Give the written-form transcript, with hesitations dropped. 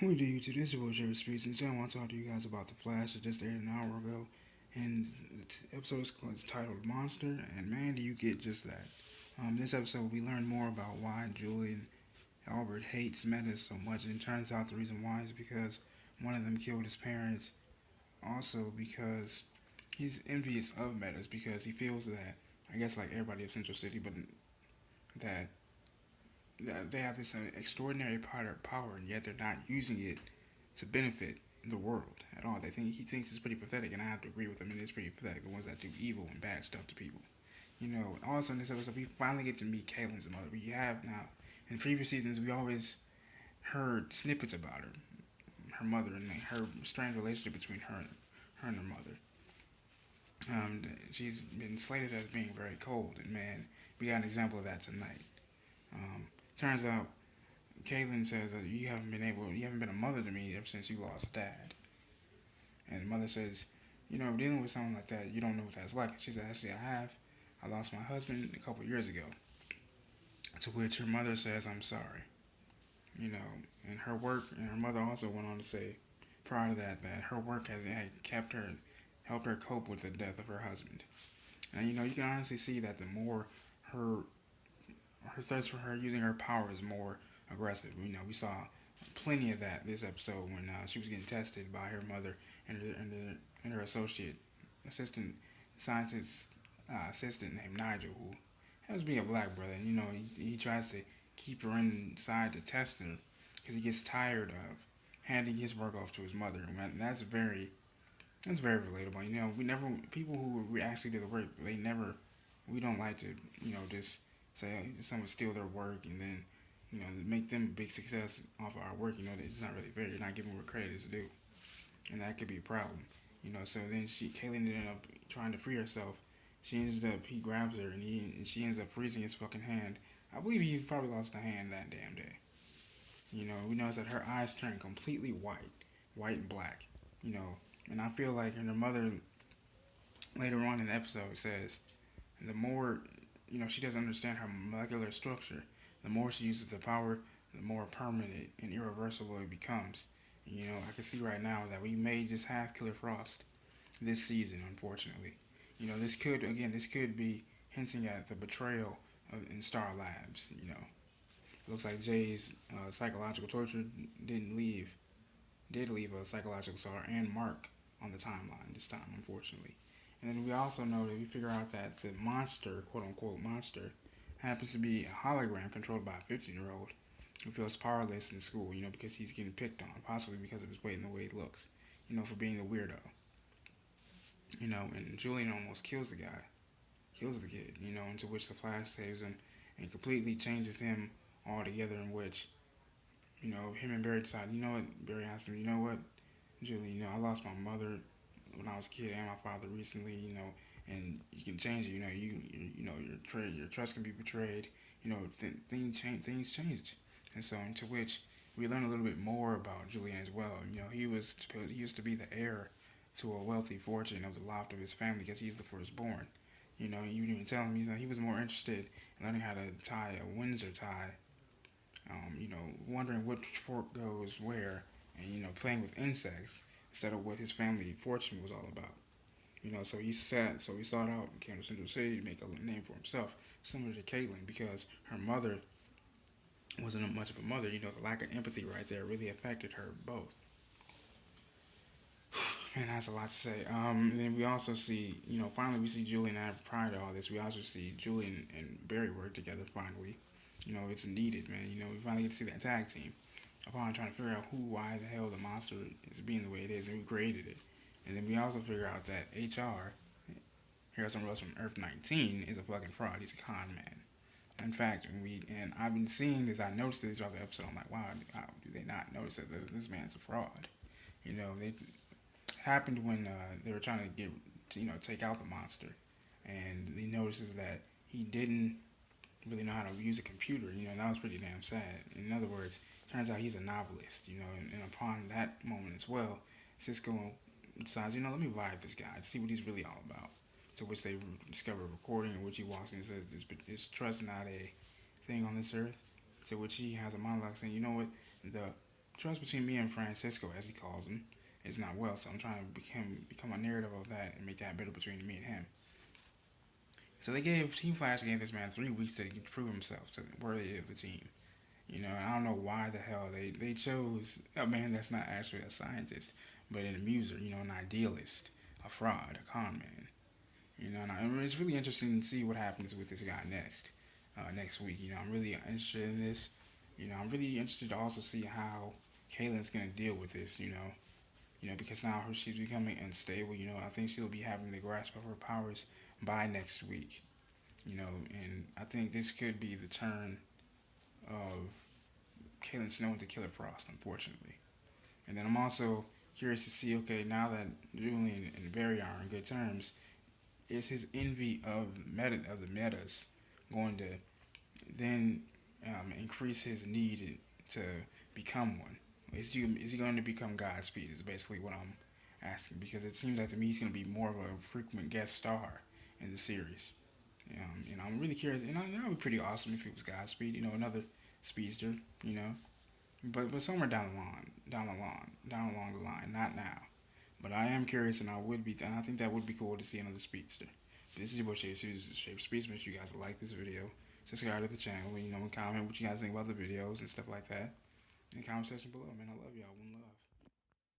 We do YouTube. This is Will Jerry Speaks, and today I want to talk to you guys about The Flash. It just aired an hour ago, and the episode is titled Monster, and man, do you get just that. This episode, we learn more about why Julian Albert hates Metas so much, and it turns out the reason why is because one of them killed his parents. Also, because he's envious of Metas because he feels that, I guess, like everybody of Central City, but that they have this extraordinary power, and yet they're not using it to benefit the world at all. He thinks it's pretty pathetic, and I have to agree with him. It is pretty pathetic. The ones that do evil and bad stuff to people. Also in this episode, we finally get to meet Kaylin's mother. We have now in previous seasons, we always heard snippets about her mother, and her strained relationship between her and her mother. She's been slated as being very cold, and man, we got an example of that tonight. Um, Turns out Caitlin says that you haven't been a mother to me ever since you lost dad. And the mother says, dealing with someone like that, you don't know what that's like. She said, actually, I have. I lost my husband a couple years ago. To which her mother says, I'm sorry. And her work, and her mother also went on to say, prior to that her work had helped her cope with the death of her husband. And you can honestly see that the more her thirst for her using her power is more aggressive. We saw plenty of that this episode when she was getting tested by her mother and her assistant scientist assistant named Nigel, who happens to be a black brother. And he tries to keep her inside to test her because he gets tired of handing his work off to his mother, and that's very relatable. We never people who actually do the work. We don't like to just say someone steal their work and then make them a big success off of our work. It's not really fair. You're not giving what credit is due, and that could be a problem. So then Kaylee ended up trying to free herself. He grabs her and she ends up freezing his fucking hand. I believe he probably lost a hand that damn day. We notice that her eyes turn completely white and black. And I feel like, and her mother later on in the episode says, the more she doesn't understand her molecular structure, the more she uses the power, the more permanent and irreversible it becomes. I can see right now that we may just have Killer Frost this season, unfortunately. This could be hinting at the betrayal in Star Labs. It looks like Jay's psychological torture did leave a psychological scar and mark on the timeline this time, unfortunately. And then we also know that we figure out that the monster, quote unquote monster, happens to be a hologram controlled by a 15-year-old who feels powerless in school, because he's getting picked on, possibly because of his weight and the way he looks, for being a weirdo. And Julian almost kills the kid, into which the Flash saves him and completely changes him altogether, in which, him and Barry decide, Barry asked him, Julie, I lost my mother when I was a kid and my father recently, and you can change it, your trust can be betrayed, things change. And so, into which we learn a little bit more about Julian as well. He used to be the heir to a wealthy fortune of the loft of his family because he's the firstborn. You even tell him he was more interested in learning how to tie a Windsor tie, wondering which fork goes where, and playing with insects instead of what his family fortune was all about. So he sought out and came to Central City to make a name for himself, similar to Caitlin, because her mother wasn't much of a mother. The lack of empathy right there really affected her both. Man, that's a lot to say. Then we also see, finally we see Julian and prior to all this, we also see Julian and Barry work together finally. It's needed, man. We finally get to see that tag team. Upon trying to figure out why the hell the monster is being the way it is and who created it. And then we also figure out that HR, Harrison Rose from Earth 19, is a fucking fraud. He's a con man. In fact, and I've been seeing this, I noticed this throughout the episode. I'm like, wow, how do they not notice that this man's a fraud? It happened when they were trying to take out the monster, and he notices that he didn't really know how to use a computer. That was pretty damn sad. In other words, turns out he's a novelist. And upon that moment as well, Cisco decides, let me vibe this guy to see what he's really all about. To which they discover a recording in which he walks in and says, "Is trust not a thing on this earth?" To which he has a monologue saying, "You know what? trust between me and Francisco, as he calls him, is not well. So I'm trying to become a narrative of that and make that better between me and him. So Team Flash gave this man 3 weeks to prove himself to worthy of the team. You know, and I don't know why the hell they chose a man that's not actually a scientist, but an amuser, you know, an idealist, a fraud, a con man. You know, and it's really interesting to see what happens with this guy next week. You know, I'm really interested in this. You know, I'm really interested to also see how Kaylin's gonna deal with this. You know, because now she's becoming unstable. You know, I think she'll be having the grasp of her powers by next week. You know, and I think this could be the turn of Kaylin Snow into Killer Frost, unfortunately. And then I'm also curious to see, okay, now that Julian and Barry are on good terms, is his envy of the metas going to then increase his need to become one? Is he going to become Godspeed? Is basically what I'm asking, because it seems like to me he's going to be more of a frequent guest star in the series. You know, I'm really curious. You know, it would be pretty awesome if it was Godspeed. You know, another speedster. You know, but somewhere down along the line, not now. But I am curious, and I think that would be cool to see another speedster. This is your boy Chase Speedster. Make sure you guys like this video, subscribe to the channel, you know, and comment what you guys think about the videos and stuff like that in the comment section below. Man, I love y'all. One love.